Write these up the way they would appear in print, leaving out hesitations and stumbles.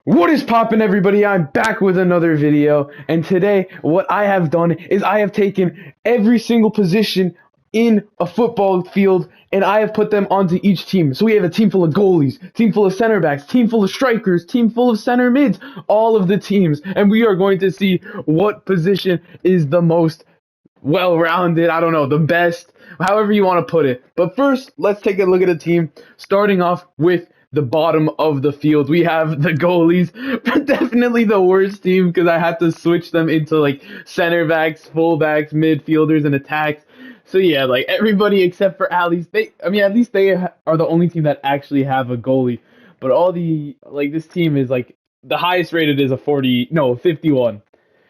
What is poppin', everybody? I'm back with another video, and today what I have done is I have taken every single position in a football field and I have put them onto each team. So we have a team full of goalies, team full of center backs, team full of strikers, team full of center mids, all of the teams, and we are going to see what position is the most well-rounded, I don't know, the best, however you want to put it. But first, let's take a look at the team, starting off with the bottom of the field. We have the goalies, definitely the worst team because I had to switch them into like center backs, fullbacks, midfielders, and attacks. So yeah, like everybody except for at least they are the only team that actually have a goalie. But all the like this team is like the highest rated is a 51,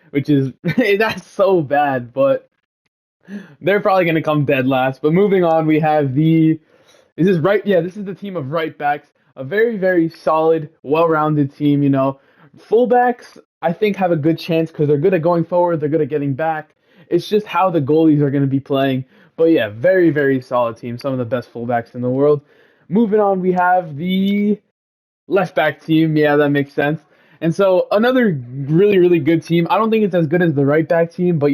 which is that's so bad, but they're probably going to come dead last. But moving on, we have is this right? Yeah, this is the team of right backs. A very, very solid, well-rounded team, Fullbacks, I think, have a good chance because they're good at going forward. They're good at getting back. It's just how the goalies are going to be playing. But yeah, very, very solid team. Some of the best fullbacks in the world. Moving on, we have the left back team. Yeah, that makes sense. And so another really, really good team. I don't think it's as good as the right back team, but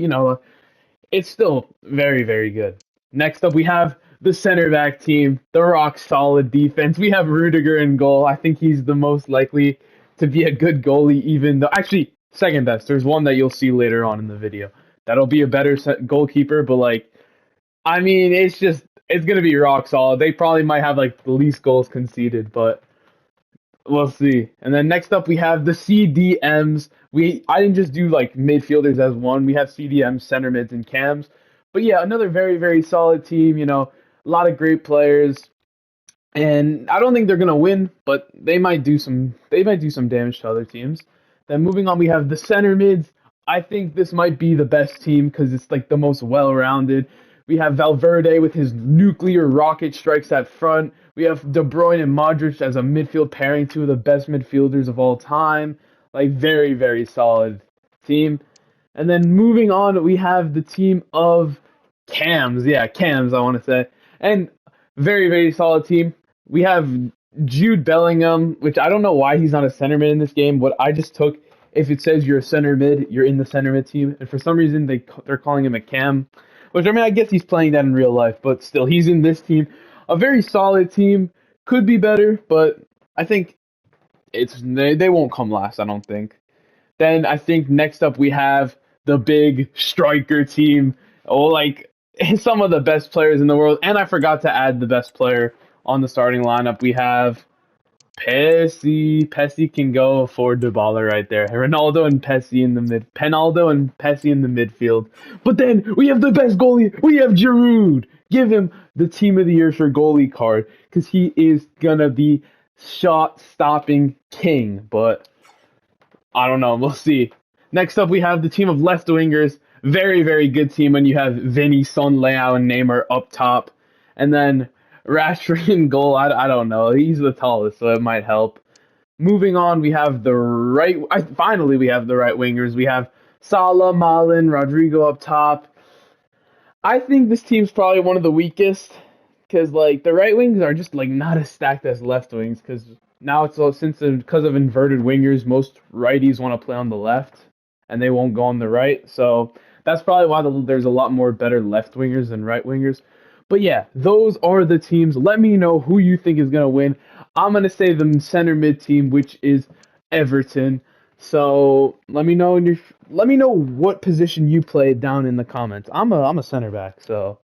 it's still very, very good. Next up, we have the center back team, the rock solid defense. We have Rudiger in goal. I think he's the most likely to be a good goalie, even though, actually, second best. There's one that you'll see later on in the video. That'll be a better goalkeeper, but it's going to be rock solid. They probably might have like the least goals conceded, but we'll see. And then next up, we have the CDMs. I didn't just do like midfielders as one. We have CDMs, center mids, and cams. But yeah, another very, very solid team. A lot of great players. And I don't think they're gonna win, but they might do some damage to other teams. Then moving on, we have the center mids. I think this might be the best team because it's like the most well-rounded. We have Valverde with his nuclear rocket strikes at front. We have De Bruyne and Modric as a midfield pairing, two of the best midfielders of all time. Like, very, very solid team. And then moving on, we have the team of cams. Yeah, cams, I want to say. And very, very solid team. We have Jude Bellingham, which I don't know why he's not a center mid in this game. What I just took, if it says you're a center mid, you're in the center mid team. And for some reason, they're calling him a cam. Which, I guess he's playing that in real life. But still, he's in this team. A very solid team. Could be better, but I think they won't come last, I don't think. Then I think next up we have the big striker team. Oh, like some of the best players in the world. And I forgot to add the best player on the starting lineup. We have Pessi. Pessi can go for Dybala right there. Ronaldo and Pessi in the Penaldo and Pessi in the midfield. But then we have the best goalie. We have Giroud. Give him the Team of the Year for goalie card because he is gonna be shot-stopping king. But I don't know. We'll see. Next up, we have the team of left wingers. Very, very good team when you have Vinny, Son, Leao, and Neymar up top. And then Rashford in goal. I don't know. He's the tallest, so it might help. Moving on, we have finally, we have the right wingers. We have Salah, Malin, Rodrigo up top. I think this team's probably one of the weakest because like the right wings are just like not as stacked as left wings because now because of inverted wingers, most righties want to play on the left and they won't go on the right. So that's probably why there's a lot more better left wingers than right wingers. But yeah, those are the teams. Let me know who you think is gonna win. I'm gonna say the center mid team, which is Everton. So let me know what position you played down in the comments. I'm a center back, so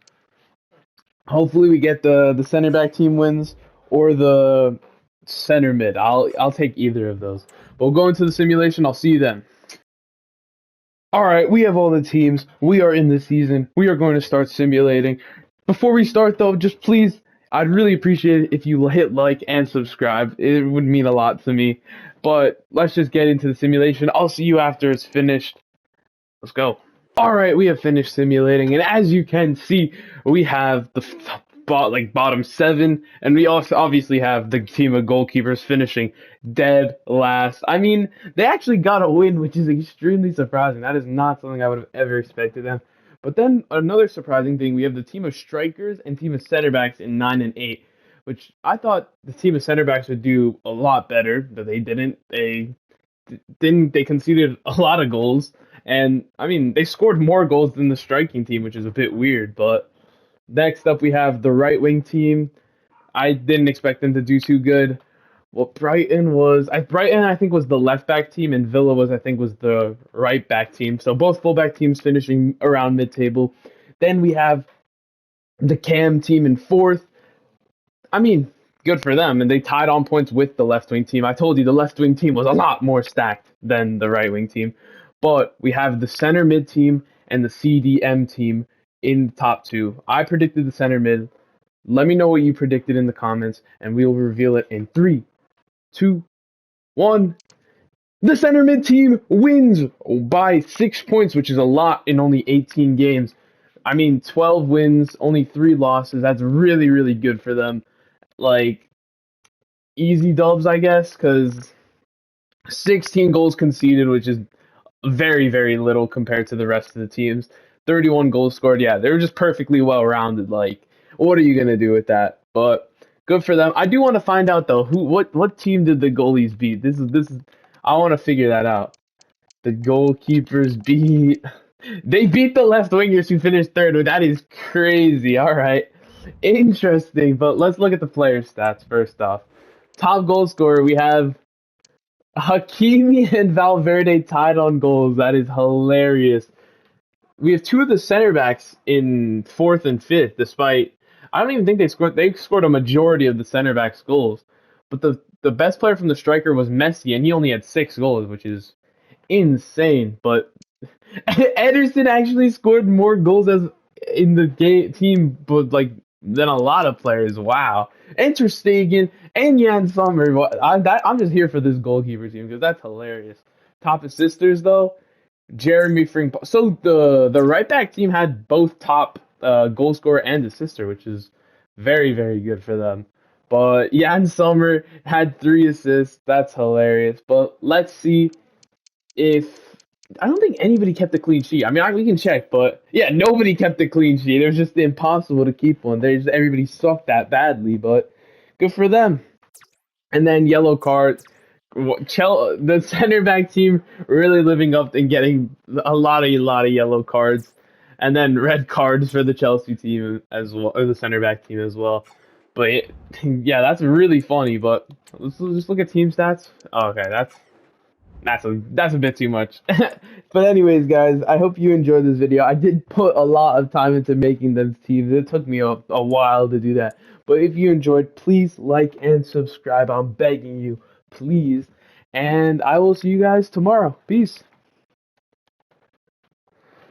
hopefully we get the center back team wins or the center mid. I'll take either of those. But we'll go into the simulation. I'll see you then. All right, we have all the teams. We are in the season. We are going to start simulating. Before we start, though, just please, I'd really appreciate it if you hit like and subscribe. It would mean a lot to me. But let's just get into the simulation. I'll see you after it's finished. Let's go. All right, we have finished simulating, and as you can see, we have the bottom 7, and we also obviously have the team of goalkeepers finishing dead last. They actually got a win, which is extremely surprising. That is not something I would have ever expected them. But then another surprising thing, we have the team of strikers and team of center backs in 9 and 8, which I thought the team of center backs would do a lot better, but they didn't. They didn't they conceded a lot of goals, and I mean they scored more goals than the striking team, which is a bit weird. But next up we have the right wing team. I didn't expect them to do too good. Well, Brighton I think was the left back team, and Villa was the right back team. So both fullback teams finishing around mid table. Then we have the Cam team in fourth. I mean, good for them, and they tied on points with the left wing team. I told you the left wing team was a lot more stacked than the right wing team. But we have the center mid team and the CDM team in the top two. I predicted the center mid. Let me know what you predicted in the comments, and we will reveal it in 3, 2, 1. The center mid team wins by 6 points, which is a lot in only 18 games. I mean, 12 wins, only 3 losses. That's really, really good for them. Like, easy dubs, I guess, because 16 goals conceded, which is very, very little compared to the rest of the teams. 31 goals scored. Yeah, they were just perfectly well-rounded. Like, what are you going to do with that? But good for them. I do want to find out, though, what team did the goalies beat? This is I want to figure that out. The goalkeepers beat... They beat the left wingers who finished third. That is crazy. All right. Interesting. But let's look at the player stats first off. Top goal scorer, we have Hakimi and Valverde tied on goals. That is hilarious. We have 2 of the center backs in fourth and fifth, despite I don't even think they scored a majority of the center backs' goals. But the best player from the striker was Messi, and he only had 6 goals, which is insane. But Ederson actually scored more goals as in the team, but like than a lot of players. Wow, Interstegen and Jan Sommer. I'm just here for this goalkeeper team because that's hilarious. Top assisters though, Jeremy Frimpong. So the right back team had both top goal scorer and assister, which is very, very good for them. But Jan Sommer had 3 assists. That's hilarious. But let's see if I don't think anybody kept a clean sheet. I mean, we can check, but yeah, nobody kept a clean sheet. It was just impossible to keep one. Everybody sucked that badly, but good for them. And then yellow card. The center back team really living up and getting a lot of yellow cards, and then red cards for the Chelsea team as well, or the center back team as well. But yeah, that's really funny. But let's just look at team stats. Oh, okay, that's a bit too much. But anyways, guys, I hope you enjoyed this video. I did put a lot of time into making those teams. It took me a while to do that. But if you enjoyed, please like and subscribe. I'm begging you, please. And I will see you guys tomorrow. Peace.